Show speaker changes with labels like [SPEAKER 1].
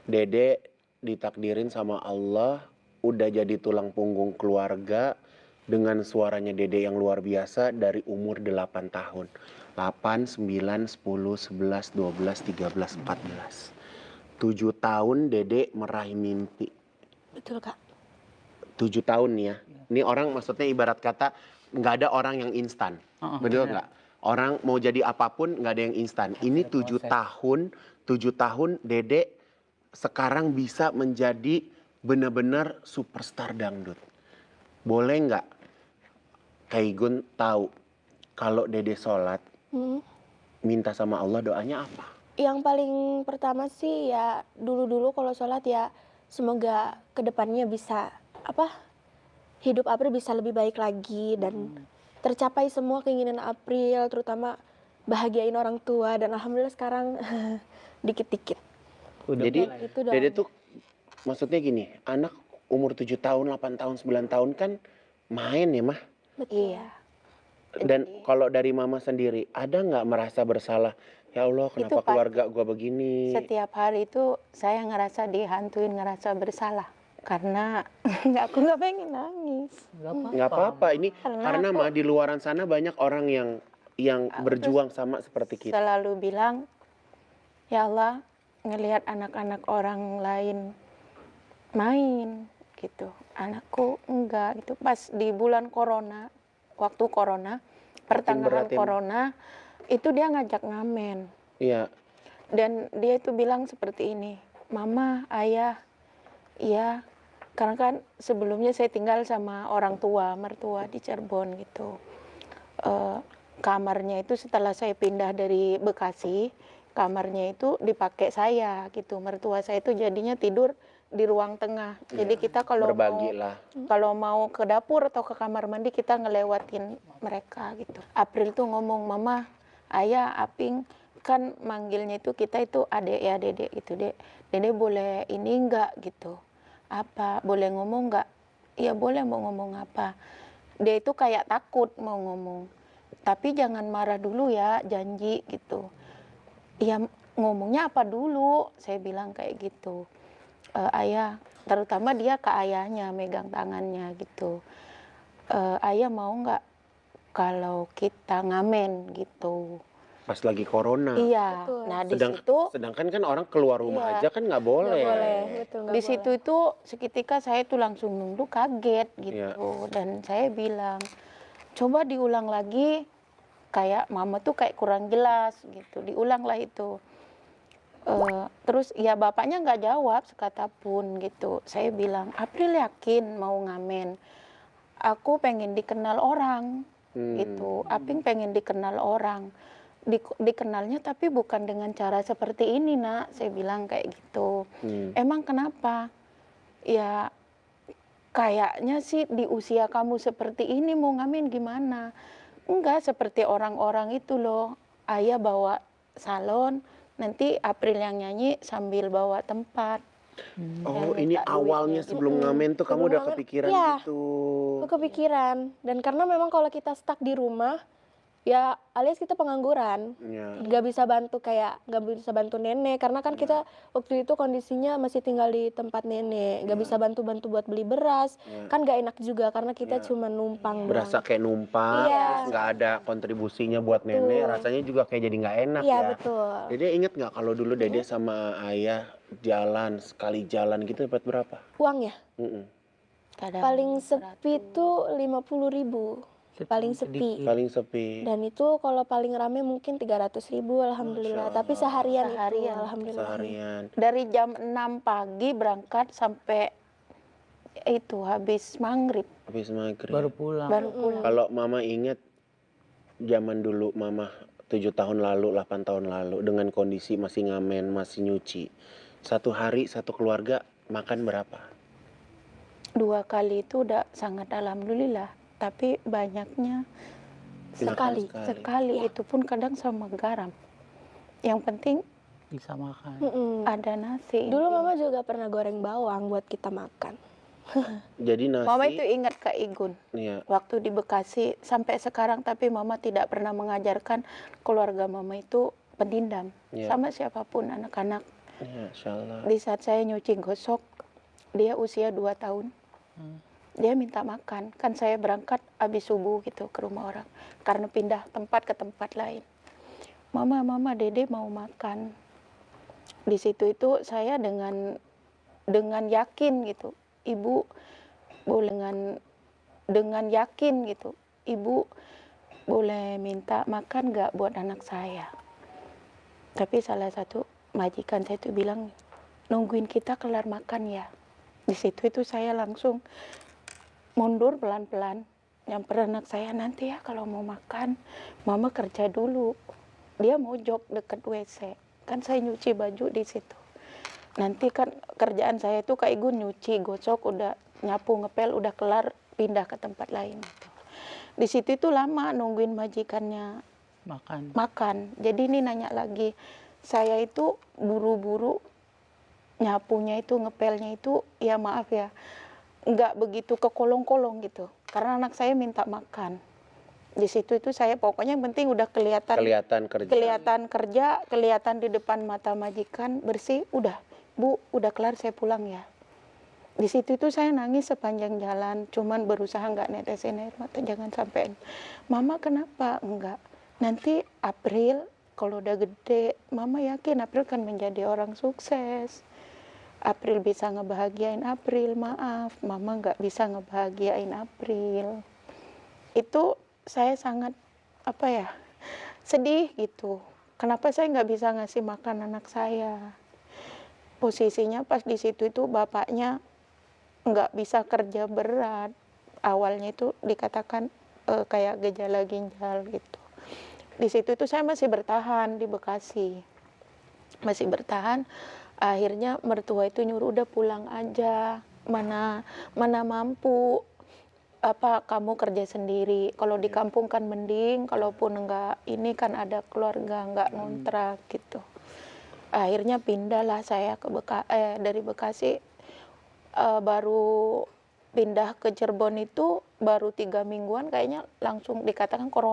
[SPEAKER 1] Dede ditakdirin sama Allah udah jadi tulang punggung keluarga dengan suaranya Dede yang luar biasa dari umur 8 tahun. 8, 9, 10, 11, 12, 13, 14. 7 tahun Dede meraih mimpi.
[SPEAKER 2] Betul, Kak.
[SPEAKER 1] 7 tahun nih ya. Ini orang maksudnya ibarat kata nggak ada orang yang instan. Betul nggak? Orang mau jadi apapun nggak ada yang instan. Ini 7 tahun, 7 tahun Dede sekarang bisa menjadi benar-benar superstar dangdut. Boleh nggak Kak Igun tahu kalau Dede sholat minta sama Allah doanya apa?
[SPEAKER 2] Yang paling pertama sih ya dulu-dulu kalau sholat ya semoga kedepannya bisa hidup April bisa lebih baik lagi dan tercapai semua keinginan April, terutama bahagiain orang tua, dan alhamdulillah sekarang dikit-dikit.
[SPEAKER 1] Jadi
[SPEAKER 2] itu
[SPEAKER 1] Dede
[SPEAKER 2] doanya.
[SPEAKER 1] tuh maksudnya gini, anak umur 7 tahun, 8 tahun, 9 tahun kan main ya mah.
[SPEAKER 2] Betul.
[SPEAKER 3] Iya.
[SPEAKER 1] Dan kalau dari mama sendiri, ada nggak merasa bersalah? Ya Allah, kenapa
[SPEAKER 3] Itu pasti.
[SPEAKER 1] keluarga gua begini?
[SPEAKER 3] Setiap hari itu saya ngerasa dihantuin, ngerasa bersalah. Karena aku nggak pengen nangis.
[SPEAKER 1] Nggak apa-apa, ini karena
[SPEAKER 3] aku
[SPEAKER 1] mah di luaran sana banyak orang yang berjuang sama seperti kita.
[SPEAKER 3] selalu bilang, ya Allah, ngelihat anak-anak orang lain main gitu, anakku enggak gitu. Pas di bulan corona, waktu corona, pertengahan
[SPEAKER 1] beratin.
[SPEAKER 3] corona, itu dia ngajak ngamen.
[SPEAKER 1] Iya,
[SPEAKER 3] Dan dia itu bilang seperti ini, Mama, Ayah, iya, karena kan sebelumnya saya tinggal sama orang tua, mertua di Cirebon gitu. Kamarnya itu setelah saya pindah dari Bekasi, kamarnya itu dipakai saya gitu. Mertua saya itu jadinya tidur di ruang tengah. Jadi kita
[SPEAKER 1] berbagi lah.
[SPEAKER 3] kalau mau ke dapur atau ke kamar mandi kita ngelewatin mereka gitu. April tuh ngomong, Mama, Ayah, Aping, kan manggilnya itu kita itu adek ya, dedek gitu, dek. Dedek boleh ini enggak gitu. Apa? Boleh ngomong enggak? Iya boleh, mau ngomong apa? Dia itu kayak takut mau ngomong. Tapi jangan marah dulu ya, janji gitu. Ya ngomongnya apa dulu? Saya bilang kayak gitu. Ayah, terutama dia ke ayahnya megang tangannya gitu. Ayah mau nggak kalau kita ngamen gitu?
[SPEAKER 1] Pas lagi corona.
[SPEAKER 3] Iya.
[SPEAKER 2] Betul.
[SPEAKER 3] Nah di situ,
[SPEAKER 1] Sedangkan kan orang keluar rumah
[SPEAKER 3] Iya.
[SPEAKER 1] aja kan nggak boleh.
[SPEAKER 2] Nggak boleh, betul, nggak
[SPEAKER 3] di
[SPEAKER 2] boleh.
[SPEAKER 3] situ itu seketika saya tuh langsung nunduk kaget
[SPEAKER 1] Iya.
[SPEAKER 3] gitu. Dan saya bilang, coba diulang lagi, kayak mama tuh kayak kurang jelas gitu. Diulanglah itu. Terus ya bapaknya nggak jawab sekata pun gitu. Saya bilang, April yakin mau ngamen? Aku pengen dikenal orang gitu. Aping pengen dikenal orang. Dikenalnya tapi bukan dengan cara seperti ini, Nak. Saya bilang kayak gitu. Emang kenapa? Ya kayaknya sih di usia kamu seperti ini mau ngamen gimana? Enggak seperti orang-orang itu loh. Ayah bawa salon, nanti April yang nyanyi sambil bawa tempat.
[SPEAKER 1] Oh,
[SPEAKER 3] Yang
[SPEAKER 1] ini
[SPEAKER 3] minta
[SPEAKER 1] awalnya
[SPEAKER 3] duitnya
[SPEAKER 1] sebelum ngamen tuh kamu
[SPEAKER 2] Sebelum
[SPEAKER 1] udah
[SPEAKER 2] ngamen,
[SPEAKER 1] kepikiran
[SPEAKER 2] iya.
[SPEAKER 1] gitu.
[SPEAKER 2] Aku kepikiran, dan karena memang kalau kita stuck di rumah ya alias kita pengangguran,
[SPEAKER 1] Ya.
[SPEAKER 2] nggak bisa bantu nenek karena kan kita waktu itu kondisinya masih tinggal di tempat nenek, nggak bisa bantu buat beli beras, kan nggak enak juga karena kita cuma numpang
[SPEAKER 1] Berasa
[SPEAKER 2] doang.
[SPEAKER 1] kayak numpang,
[SPEAKER 2] Iya.
[SPEAKER 1] terus nggak ada kontribusinya buat nenek, rasanya juga kayak jadi nggak enak
[SPEAKER 2] Iya
[SPEAKER 1] ya.
[SPEAKER 2] betul.
[SPEAKER 1] Dede inget nggak kalau dulu Dede sama ayah jalan, sekali jalan gitu dapat berapa?
[SPEAKER 2] Uang ya
[SPEAKER 3] Kadang
[SPEAKER 2] paling sepi tuh 50.000, paling sepi.
[SPEAKER 1] Paling sepi.
[SPEAKER 2] Dan itu kalau paling rame mungkin 300.000, alhamdulillah. Tapi seharian itu,
[SPEAKER 3] Seharian.
[SPEAKER 2] alhamdulillah.
[SPEAKER 1] Seharian.
[SPEAKER 3] dari jam 6 pagi berangkat sampai itu habis maghrib
[SPEAKER 1] Habis maghrib.
[SPEAKER 4] Baru pulang.
[SPEAKER 3] baru pulang.
[SPEAKER 1] Kalau mama inget zaman dulu mama 7 tahun lalu, 8 tahun lalu dengan kondisi masih ngamen, masih nyuci. Satu hari satu keluarga makan berapa?
[SPEAKER 3] 2 kali itu udah sangat alhamdulillah, tapi banyaknya
[SPEAKER 1] Sekali.
[SPEAKER 3] sekali itu pun kadang sama garam. Yang penting
[SPEAKER 4] Bisa makan.
[SPEAKER 3] ada nasi.
[SPEAKER 2] Dulu mama juga pernah goreng bawang buat kita makan.
[SPEAKER 1] Jadi nasi.
[SPEAKER 3] Mama itu ingat Kak Igun
[SPEAKER 1] Iya.
[SPEAKER 3] waktu di Bekasi sampai sekarang, tapi mama tidak pernah mengajarkan keluarga mama itu pendendam
[SPEAKER 1] Iya.
[SPEAKER 3] sama siapapun, anak-anak
[SPEAKER 1] Ya, Masya Allah.
[SPEAKER 3] Di saat saya nyuci gosok, dia usia 2 tahun. Dia minta makan. Kan saya berangkat habis subuh gitu ke rumah orang. Karena pindah tempat ke tempat lain. Mama, Dede mau makan. Di situ itu saya dengan yakin gitu. Ibu boleh dengan yakin gitu. Ibu boleh minta makan nggak buat anak saya. Tapi salah satu majikan saya itu bilang, nungguin kita kelar makan ya. Di situ itu saya langsung mundur pelan-pelan. Nyamper anak saya, nanti ya kalau mau makan, mama kerja dulu. Dia mojok deket WC. Kan saya nyuci baju di situ. Nanti kan kerjaan saya itu kayak gue nyuci, gosok, udah nyapu, ngepel, udah kelar, pindah ke tempat lain. Gitu. Di situ itu lama nungguin majikannya makan. Jadi ini nanya lagi, saya itu buru-buru nyapunya itu, ngepelnya itu, ya maaf ya, nggak begitu ke kolong-kolong gitu. Karena anak saya minta makan. Di situ itu saya pokoknya yang penting udah kelihatan kerja, kelihatan di depan mata majikan bersih, udah Bu, udah kelar saya pulang ya. Di situ itu saya nangis sepanjang jalan, cuman berusaha nggak netesin air mata, jangan sampai. Mama kenapa? Enggak. Nanti April kalau udah gede, Mama yakin April kan menjadi orang sukses. April bisa ngebahagiain April, maaf, Mama nggak bisa ngebahagiain April. Itu saya sangat sedih gitu. Kenapa saya nggak bisa ngasih makan anak saya? Posisinya pas di situ itu bapaknya nggak bisa kerja berat. Awalnya itu dikatakan kayak gejala ginjal gitu. Di situ itu saya masih bertahan di Bekasi. Masih bertahan. Akhirnya mertua itu nyuruh udah pulang aja. Mana mampu kamu kerja sendiri. Kalau di kampung kan mending, kalaupun enggak ini kan ada keluarga, enggak ngontrak gitu. Akhirnya pindahlah saya ke dari Bekasi, baru pindah ke Cirebon itu baru 3 mingguan kayaknya langsung dikatakan corona.